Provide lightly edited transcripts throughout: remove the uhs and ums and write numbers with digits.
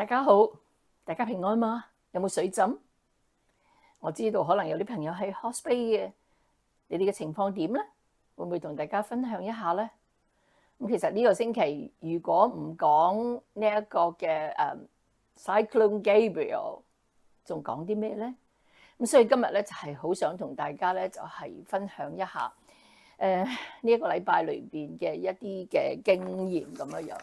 大家好，大家平安嗎？有冇水浸？我知道可能有啲朋友喺 hospital 嘅，你哋嘅情況點呢？會唔會同大家分享一下呢？咁其實呢個星期如果唔講呢一個嘅Cyclone Gabriel，仲講啲咩呢？咁所以今日咧就係好想同大家咧就係分享一下呢一個禮拜裏邊嘅一啲嘅經驗咁樣樣。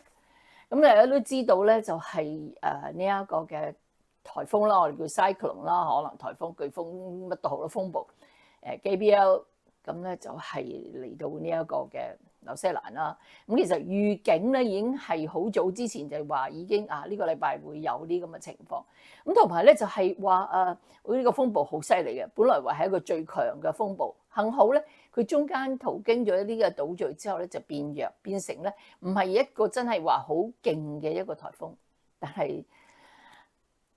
咁大家都知道咧，就係呢一個嘅颱風啦，我哋叫 cyclone 啦，可能颱風、颶風乜都好啦，風暴Gabriel 咁咧就係嚟到呢一個嘅紐西蘭啦。咁其實預警咧已經係好早之前就話已經呢個禮拜會有啲咁嘅情況。咁同埋咧就係話呢個風暴好犀利嘅，本來話係一個最強嘅風暴，幸好咧佢中間途經咗一啲嘅島嶼之後咧就變弱，變成咧唔係一個真係話好勁嘅一個颱風，但係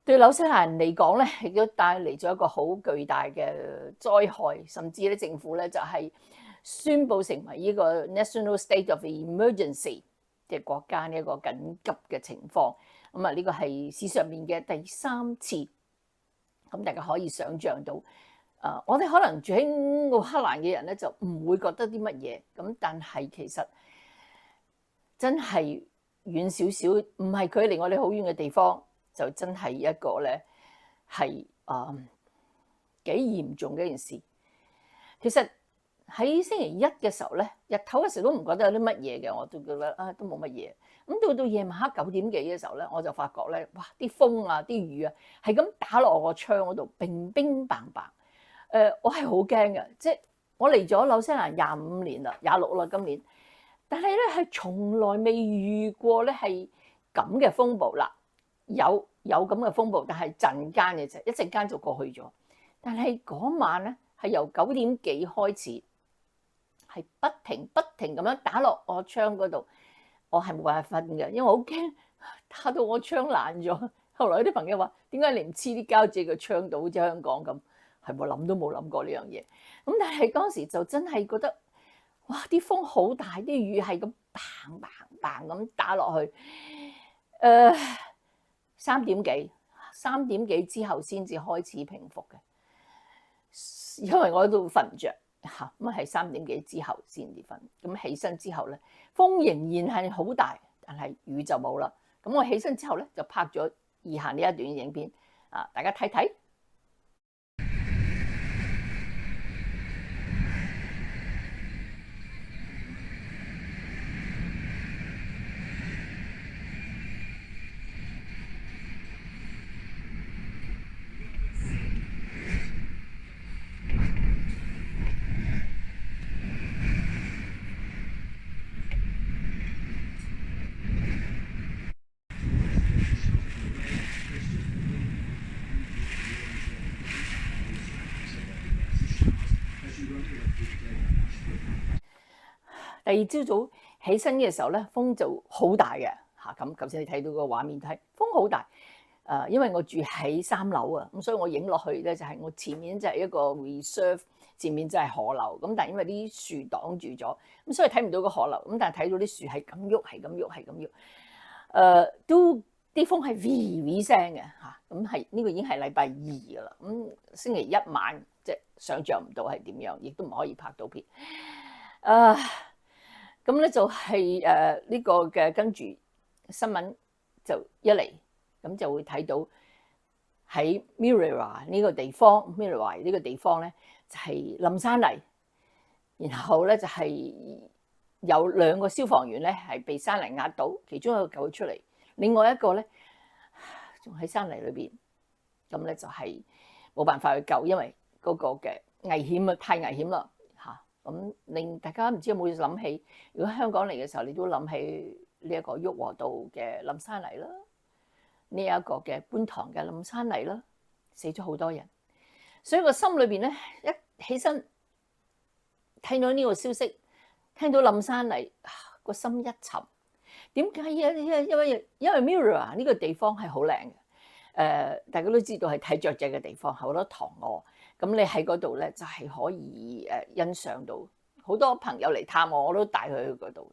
對紐西蘭人嚟講咧，亦都帶嚟咗一個好巨大嘅災害，甚至咧政府咧就係宣布成為呢個 National State of Emergency 嘅國家呢一個緊急嘅情況。咁呢個係史上面嘅第3次，咁大家可以想像到。我哋可能住喺奧克蘭嘅人咧，就唔會覺得啲乜嘢咁，但係其實真係遠少少，唔係距離我哋好遠嘅地方，就真係一個咧係幾嚴重嘅一件事。其實喺星期一嘅時候咧，日頭嘅時候都唔覺得有啲乜嘢嘅，我都覺得都冇乜嘢。咁到夜晚黑9點幾嘅時候咧，我就發覺咧，哇！啲風啊，啲雨啊，係咁打落我個窗嗰度，乒乒乓乓。我係好驚嘅，即係我嚟咗紐西蘭25年啦，26啦今年，但係咧係從來未遇過咧係咁嘅風暴啦。有咁嘅風暴，但係陣間嘅啫，一陣間就過去咗。但係嗰晚咧係由9點幾開始，係不停咁樣打落我窗嗰度，我係冇辦法瞓嘅，因為我好驚打到我窗爛咗。後來有啲朋友話：點解你唔黐啲膠紙個窗度，好似香港咁？係我諗都冇諗過呢樣嘢。咁但係當時就真係覺得，哇！啲風好大，啲雨係咁砰砰砰咁打落去。3點幾之後先至開始平復嘅，因為我喺度瞓唔着嚇，咁係3點幾之後先至瞓。咁起身之後咧，風仍然係好大，但係雨就冇啦。咁我起身之後咧，就拍咗以下呢一段影片大家睇睇。第二朝早起身嘅時候咧，風就好大嘅嚇。咁頭先你睇到個畫面睇，風好大。因為我住喺3樓啊，咁所以我影落去咧就係我前面就係一個 reserve， 前面就係河流。咁但係因為啲樹擋住咗，咁所以睇唔到個河流。咁但係睇到啲樹係咁喐，係咁喐，係咁喐。都啲風係 V 聲嘅嚇。咁係呢個已經係禮拜2㗎啦。咁星期一晚即係想像唔到係點樣，亦都唔可以拍到片。咁咧就係呢個嘅跟住新聞就一嚟，咁就會睇到喺 Muriwa 呢個地方 ，Muriwa 呢個地方咧就係冧山泥，然後咧就係有2個消防員咧係被山泥壓倒，其中一個救出嚟，另外一個咧仲喺山泥裏邊，咁咧就係冇辦法去救，因為嗰個嘅危險啊，太危險啦嚇。咁令大家唔知有冇諗起，如果香港嚟嘅時候，你都諗起呢一個旭龢道嘅冧山泥啦。呢一個嘅觀塘嘅冧山泥啦，死咗好多人，所以個心裏邊咧一起身聽到呢個消息，聽到冧山泥，個心一沉。點解？因為 Muriwa 呢個地方係好靚嘅，大家都知道係睇雀仔嘅地方，好多塘鵝。咁你喺嗰度咧就係可以欣賞到好多朋友嚟探我，我都帶佢去嗰度。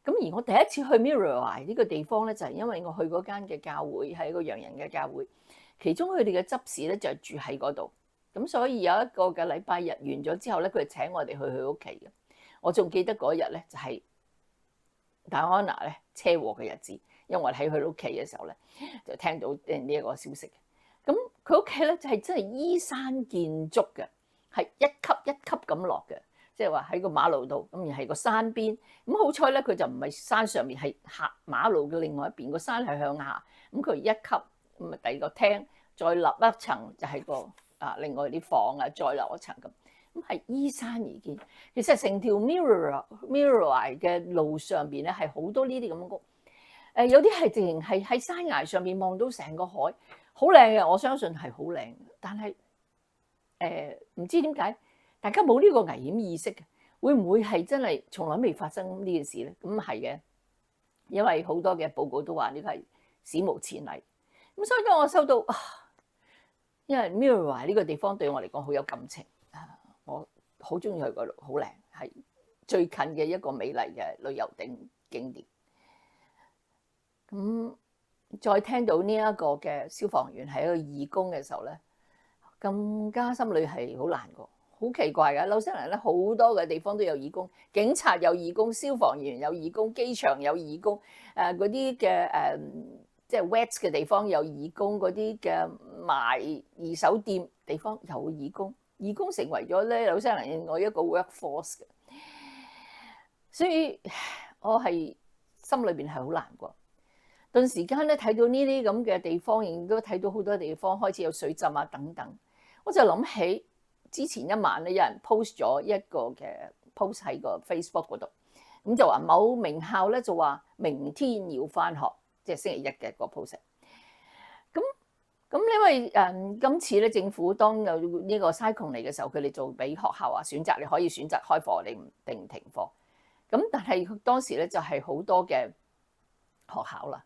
咁而我第一次去 Muriel 呢個地方咧，就係因為我去嗰間嘅教會係一個洋人嘅教會，其中佢哋嘅執事咧就住喺嗰度，咁所以有一個嘅禮拜日完咗之後咧，佢哋請我哋去佢屋企嘅。我仲記得嗰日咧就係戴安娜咧車禍嘅日子，因為我哋喺佢屋企嘅時候咧就聽到呢一個消息。咁佢屋企咧就係真係依山建築嘅，係一級一級咁落嘅。即係話喺個馬路度，咁而係個山邊。咁好彩咧，佢就唔係山上面，係下馬路嘅另外一邊。個山係向下，咁佢一級咁啊，第二個廳再立一層就係個另外啲房啊，再落一層咁。咁係依山而建。其實成條 Muriel 嘅路上邊咧係好多呢啲咁嘅屋。有啲係直情係喺山崖上面望到成個海，好靚嘅。我相信係好靚，但係唔知點解。大家冇呢個危險意識嘅，會唔會係真係從來未發生呢件事咧？咁係嘅，因為好多嘅報告都話呢個係史無前例。咁所以當我收到因為 Muriel 呢個地方對我嚟講好有感情，我好中意去嗰度，好靚，係最近嘅一個美麗嘅旅遊景點。咁再聽到呢一個嘅消防員係一個義工嘅時候咧，更加心裏係好難過。好奇怪㗎，紐西蘭咧好多嘅地方都有義工，警察有義工，消防員有義工，機場有義工，嗰啲嘅即係 wet 嘅地方有義工，嗰啲嘅賣二手店地方有義工，義工成為咗咧紐西蘭另外一個 workforce 嘅，所以我係心裏邊係好難過。頓時間咧睇到呢啲咁嘅地方，亦都睇到好多地方開始有水浸啊等等，我就諗起。之前一晚咧，有人 post 咗一個嘅 post 喺個 Facebook 嗰度，咁就話某名校咧就話明天要返學，即係星期一嘅個 post。咁因為今次咧政府當有呢個 cyclone 嚟嘅時候，佢哋就俾學校話選擇，你可以選擇開課，你唔定停課。咁但係當時咧就係好多嘅學校啦，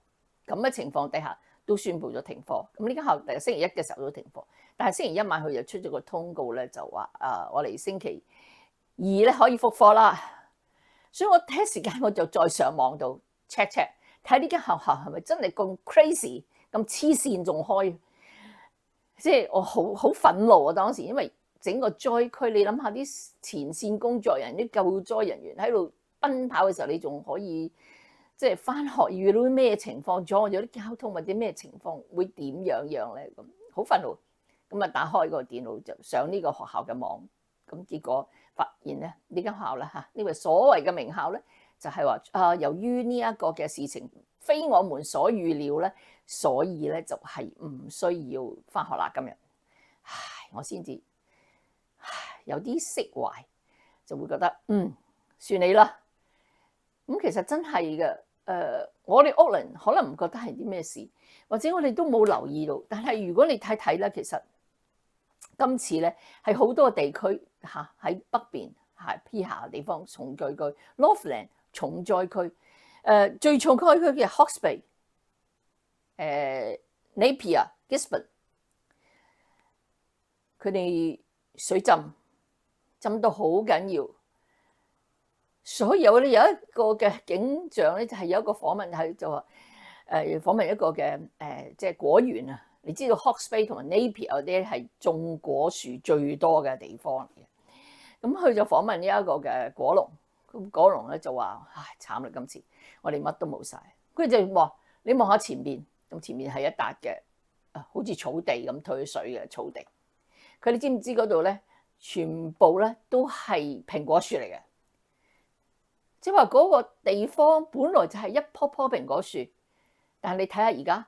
咁嘅情況底下都宣布咗停課。咁呢間校第星期一嘅時候都停課。但係星期一晚佢就出咗個通告咧，就話我哋星期二咧可以復課啦。所以我第一時間我就再上網度 check 睇呢間學校係咪真係咁 crazy 咁黐線仲開。即係我好憤怒啊！當時因為整個災區，你諗下啲前線工作人員、啲救災人員喺度奔跑嘅時候，你仲可以即係返學遇到啲咩情況，阻礙咗啲交通或者咩情況會點樣咧？咁好憤怒。咁啊，打開個電腦就上呢個學校嘅網，咁結果發現咧呢間學校咧呢個所謂嘅名校咧，就係話由於呢一個嘅事情非我們所預料咧，所以咧就係唔需要返學啦。今日，我先至有啲釋懷，就會覺得算你啦。咁其實真係嘅，我哋屋崙可能唔覺得係啲咩事，或者我哋都冇留意到。但係如果你睇咧，其實今次咧係好多地區喺北邊P 下地方重災區 ，Northland 重災區，最重災區嘅 Hawke's Bay、Napier、Gisborne， 佢哋水浸到好緊要。所以咧有一個嘅景象咧，就係有一個訪問係就話訪問一個嘅即係果園啊。你知道 Hawke's Bay 同埋 Napier 嗰啲係種果樹最多嘅地方嚟嘅。咁佢就訪問呢一個嘅果農，咁果農咧就話：慘啦，今次我哋乜都冇晒。佢就話：你望下前面，咁前面係一笪嘅好似草地咁退水嘅草地。佢哋知唔知嗰度咧全部咧都係蘋果樹嚟嘅？即係話嗰個地方本來就係一棵棵蘋果樹，但係你睇下而家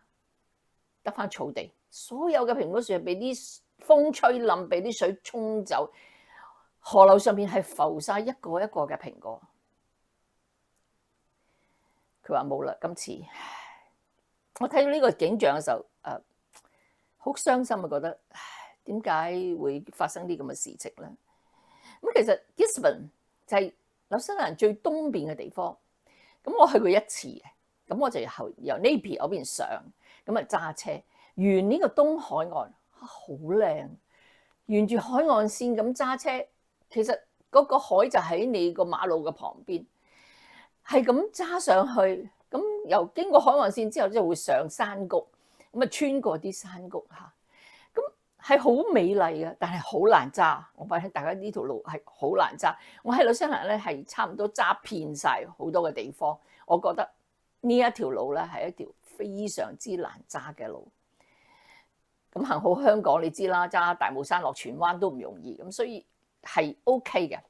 得返草地，所有嘅蘋果樹係俾啲風吹冧，俾啲水沖走，河流上面係浮晒一個一個嘅蘋果。佢話冇啦，今次我睇到呢個景象嘅時候，好傷心啊！覺得點解會發生啲咁嘅事情咧？咁其實 Gisborne 就係紐西蘭最東邊嘅地方，咁我去過一次嘅，咁我就由 Napier 嗰邊上，咁啊揸車沿呢個東海岸，好靚，沿住海岸線咁揸車，其實嗰個海就喺你個馬路嘅旁邊，係咁揸上去，咁又經過海岸線之後，即係會上山谷，咁啊穿過啲山谷嚇，咁係好美麗嘅，但係好難揸。我發現大家呢條路係好難揸。我喺紐西蘭咧係差唔多揸遍晒好多嘅地方，我覺得呢一條路咧係一條非常之難揸嘅路。咁幸好香港你知啦，揸大帽山落荃灣都唔容易，咁所以係 OK 嘅。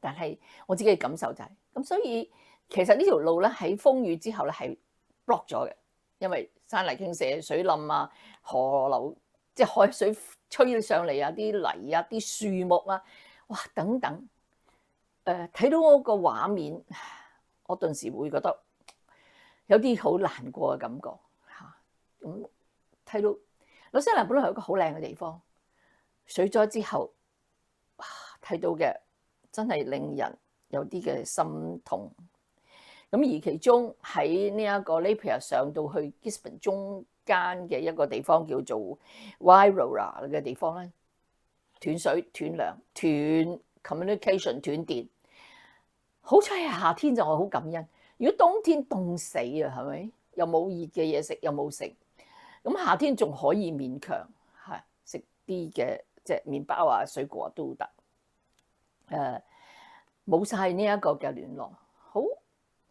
但係我自己嘅感受就係咁，所以其實呢條路咧喺風雨之後咧係 block 咗嘅，因為山泥傾瀉、水冧啊、河流即係海水吹上嚟啊、啲泥啊、啲樹木啊，哇等等，睇到嗰個畫面，我頓時會覺得有啲好難過嘅感覺嚇。咁睇到紐西蘭本來係一個好靚嘅地方，水災之後，哇睇到嘅真係令人有啲嘅心痛。咁而其中喺呢一個 Napier 上到去 Gisborne 中間嘅一個地方叫做 Wairoa 嘅地方咧，斷水斷糧斷 communication 斷電。好彩係夏天就我好感恩，如果冬天凍死啊，係咪？又冇熱嘅嘢食，又冇食。咁夏天仲可以勉強係食啲嘅即係麵包啊、水果都得。冇晒呢一個嘅聯絡，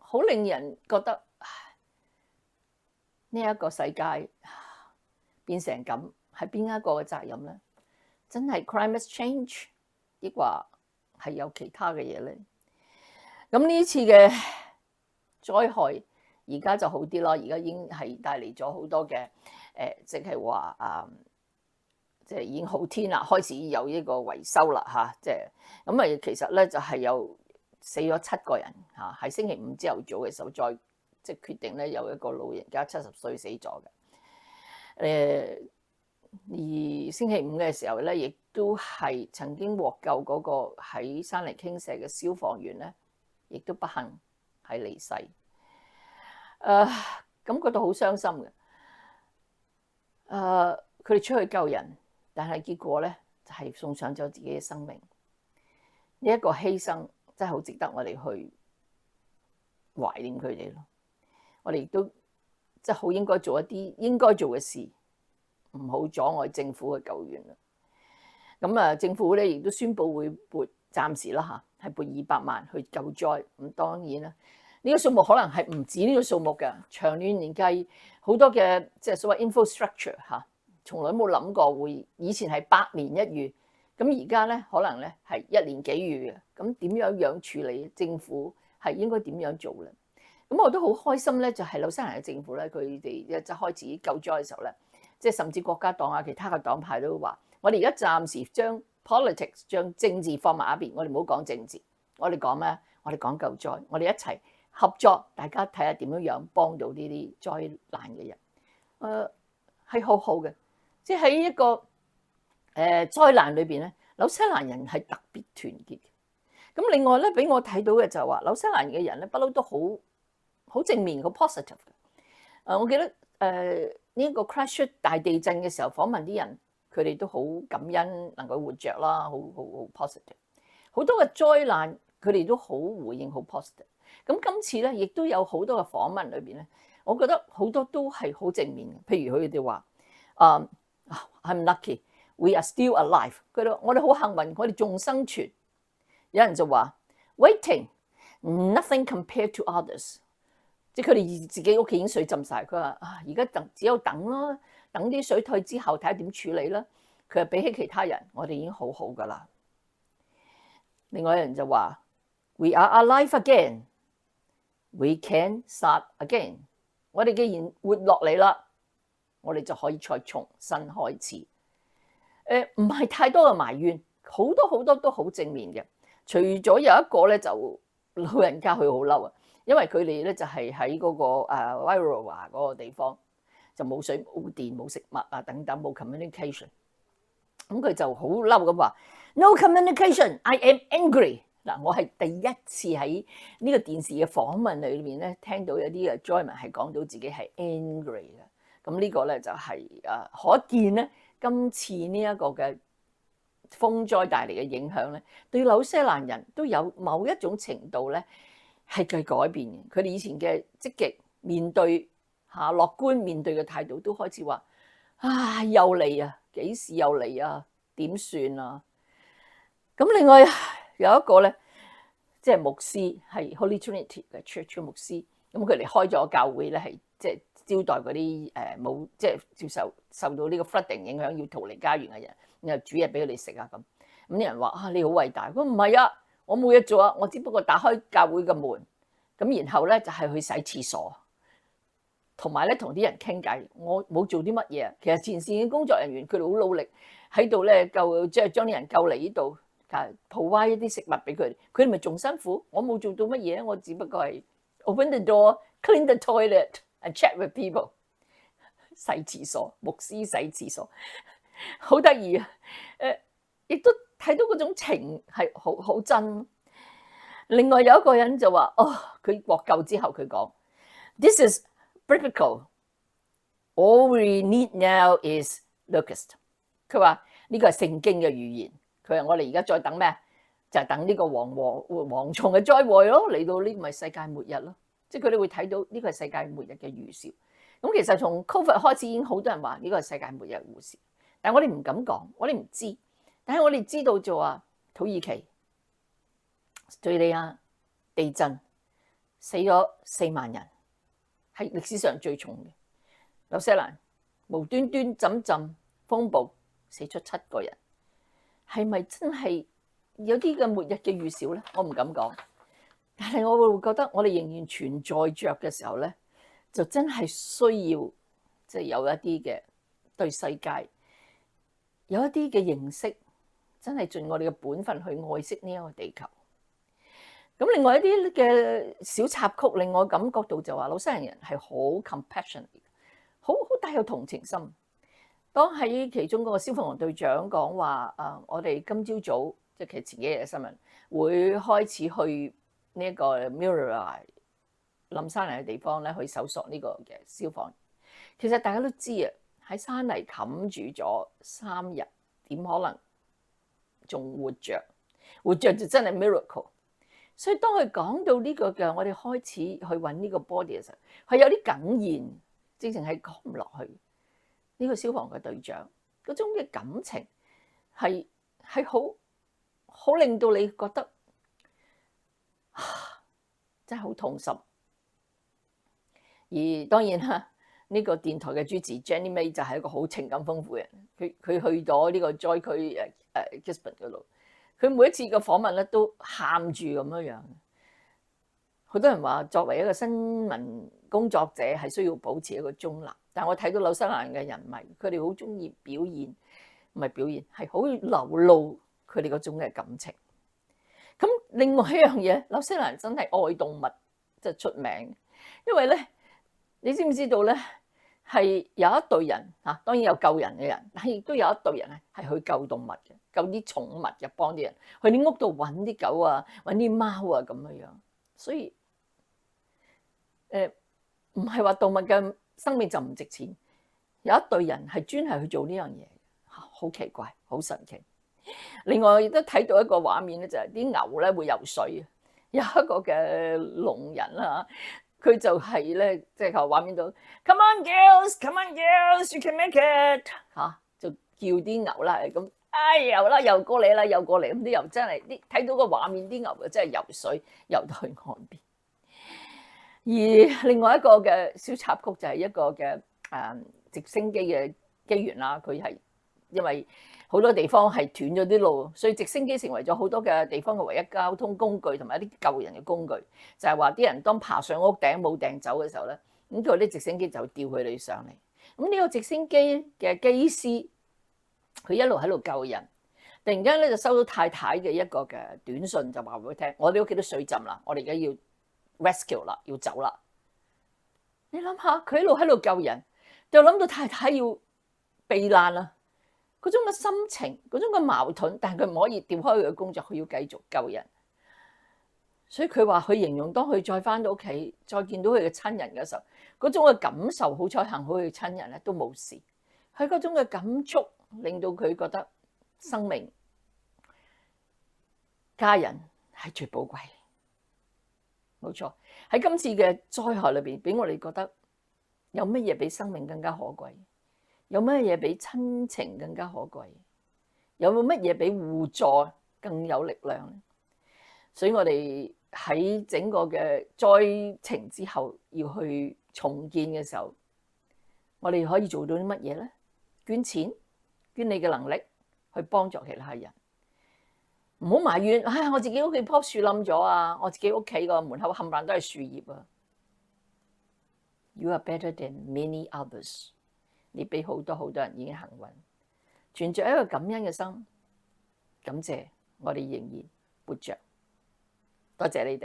好令人覺得呢一個世界變成咁，係邊一個嘅責任咧？真係 climate change， 抑或係有其他嘅嘢咧？咁呢次嘅災害而家就好啲咯，而家已經係帶嚟咗好多嘅即係話即係已經好天啦，開始有呢個維修啦嚇，即係咁啊，其實咧就係有死咗7個人嚇，喺星期五朝頭早嘅時候再即係決定咧有一個老人家70歲死咗嘅。而星期五嘅時候咧，亦都係曾經獲救嗰個喺山泥傾瀉嘅消防員咧，亦都不幸係離世。感覺到好傷心嘅。佢哋出去救人，但係結果咧就係送上咗自己嘅生命。呢一個犧牲真係好值得我哋去懷念佢哋咯。我哋亦都即係好應該做一啲應該做嘅事，唔好阻礙政府嘅救援啦。咁政府咧亦都宣布會撥暫時啦嚇，係撥200萬去救災。咁當然啦，呢個數目可能係唔止呢個數目嘅，長遠年計好多嘅即係所謂 infrastructure 嚇，從來冇諗過會以前係百年一遇，咁而家咧可能咧係1年幾遇嘅。咁點樣處理？政府係應該點樣做咧？咁我都好開心咧，就係紐西蘭嘅政府咧，佢哋一開始救災嘅時候咧，即係甚至國家黨啊、其他嘅黨派都話：我哋而家暫時將 politics 將政治放埋一邊，我哋唔好講政治，我哋講咩？我哋講救災，我哋一齊合作，大家睇下點樣幫到呢啲災難嘅人。係好好嘅，即係喺一個災難裏邊咧，紐西蘭人係特別團結嘅。咁另外咧，俾我睇到嘅就係話，紐西蘭嘅人咧不嬲都好正面、好 positive 嘅。我記得呢個 Christchurch 大地震嘅時候訪問啲人，佢哋都好感恩能夠活着啦，好 positive。好多嘅災難，佢哋都好回應，好 positive。咁今次咧，亦都有好多嘅訪問裏邊咧，我覺得好多都係好正面嘅。譬如佢哋話I'm lucky, we are still alive。佢哋話我哋好幸運，我哋仲生存。有人就話 waiting nothing compared to others， 即係佢哋自己屋企已經水浸晒。佢話而家只有等啦，等啲水退之後睇下點處理啦。佢話比起其他人，我哋已經好好噶啦。另外有人就話 we are alive again, we can start again。我哋既然活落嚟啦，我哋就可以再重新開始。唔係太多嘅埋怨，好多都好正面嘅。除咗有一個咧，就老人家佢好嬲啊，因為佢哋咧就係喺嗰個Wairoa 嗰個地方，就冇水冇電冇食物啊等等，冇 communication。咁佢就好嬲咁話 No communication, I am angry。嗱，我係第一次喺呢個電視嘅訪問裏面咧，聽到有啲嘅災民係講到自己係 angry 嘅。咁呢個咧就係可見咧，今次呢一個嘅風災帶嚟嘅影響咧，對紐西蘭人都有某一種程度咧係佢改變嘅。佢哋以前嘅積極面對樂觀面對嘅態度，都開始話又嚟啊，幾時又嚟啊？點算啊？咁另外有一個咧，即係牧師係 Holy Trinity 嘅 Church 牧師，咁佢哋開咗教會咧，係即係招待嗰啲冇即係受到呢個 flooding 影響要逃離家園嘅人，然後煮嘢俾佢哋食啊咁。咁啲人話你好偉大，佢唔係啊，我冇嘢做啊，我只不過打開教會嘅門，咁然後咧就係去洗廁所，同埋咧同啲人傾偈，我冇做啲乜嘢。其實前線嘅工作人員佢哋好努力喺度咧即係將啲人救嚟呢度，provide一啲食物俾佢哋，佢哋咪仲辛苦。我冇做到乜嘢，我只不過係 open the door, clean the toilet and chat with people。洗廁所，牧師洗廁所，好得意啊！亦都睇到嗰種情係好真。另外有一個人就話佢獲救之後佢講 This is biblical. All we need now is locust。佢話呢個係聖經嘅預言。佢話我哋而家再等咩？就係等呢個蝗蟲嘅災禍咯，嚟到呢個咪世界末日咯。即係佢哋會睇到呢個係世界末日嘅預兆。咁其實從 Covid 開始已經好多人話呢個係世界末日預兆，但係我哋唔敢講，我哋唔知。但係我哋知道就話土耳其、敘利亞地震死咗4萬人，係歷史上最重嘅。紐西蘭無端端浸風暴死出7個人，係咪真係有啲嘅末日嘅預兆咧？我唔敢講，但係我會覺得我哋仍然存在着嘅時候咧，就真係需要即係有一啲嘅對世界有一啲嘅認識。真係盡我哋嘅本分去愛惜呢一個地球。咁另外一啲嘅小插曲令我感覺到就話紐西蘭人係好 compassionate， 好帶有同情心。當喺其中嗰個消防員隊長講話我哋今朝早即係其實前幾日嘅新聞會開始去呢一個 Muriel 冧山泥嘅地方咧去搜索呢個嘅消防。其實大家都知啊，喺山泥冚住咗3日，點可能仲活着就真係 miracle。所以當佢講到呢個嘅，我哋開始去揾呢個 body 嘅時候，係有啲哽咽，直情係講唔落去。呢個消防嘅隊長嗰種嘅感情係好令到你覺得真係好痛心。而當然啦，呢個電台嘅主持 Jenny May 就係一個好情感豐富嘅人。佢去咗呢個災區Gisborne 嗰度，佢每一次嘅訪問咧都喊住咁樣。好多人話作為一個新聞工作者係需要保持一個中立，但我睇到紐西蘭嘅人迷，佢哋好中意表現，唔係表現，係好流露佢哋嗰種嘅感情。咁另外一樣嘢，紐西蘭人真係愛動物，即係出名。因為咧，你知唔知道咧？係有一隊人當然有救人嘅人，但係亦都有一隊人係去救動物嘅，救啲寵物嘅，幫啲人去啲屋度揾啲狗啊，揾啲貓啊咁樣。所以唔係話動物嘅生命就唔值錢，有一隊人係專係去做呢樣嘢，好奇怪，好神奇。另外亦都睇到一個畫面咧，就係啲牛咧會游水，有一個嘅聾人啦。佢就係咧，即係畫面度 ，Come on girls, come on girls, you can make it 就叫啲牛啦，咁游啦，游過嚟啦，游過嚟，咁啲牛真係睇到個畫面，啲牛啊真係游水游到去岸邊。而另外一個嘅小插曲就係一個嘅直升機嘅機員啦，佢係因為好多地方係斷咗啲路，所以直升機成為咗好多嘅地方嘅唯一交通工具同埋一啲救人嘅工具。就係話啲人當爬上屋頂冇掟走嘅時候咧，咁佢啲直升機就吊佢哋上嚟。咁呢個直升機嘅機師，佢一路喺度救人，突然間咧就收到太太嘅一個嘅短信，就話俾佢聽：我哋屋企都水浸啦，我哋而家要 rescue 啦，要走啦。你諗下，佢一路喺度救人，就諗到太太要避難啦。嗰種嘅心情，嗰種嘅矛盾，但係佢唔可以調開佢嘅工作，佢要繼續救人。所以佢話佢形容當佢再翻到屋企，再見到佢嘅親人嘅時候，嗰種嘅感受，好彩幸好佢嘅親人咧都冇事。佢嗰種嘅感觸，令到佢覺得生命、家人係最寶貴。冇錯，喺今次嘅災害裏邊，俾我哋覺得有乜嘢比生命更加可貴？有乜嘢比親情更加可貴？有冇乜嘢比互助更有力量咧？所以我哋喺整個嘅災情之後要去重建嘅時候，我哋可以做到啲乜嘢咧？捐錢，捐你嘅能力去幫助其他人。唔好埋怨，唉，我自己屋企棵樹冧咗啊！我自己屋企個門口冚唪唥都係樹葉啊！You are better than many others。你比好多人已經幸運，存着一個感恩嘅心，感謝我哋仍然活着。多謝你哋。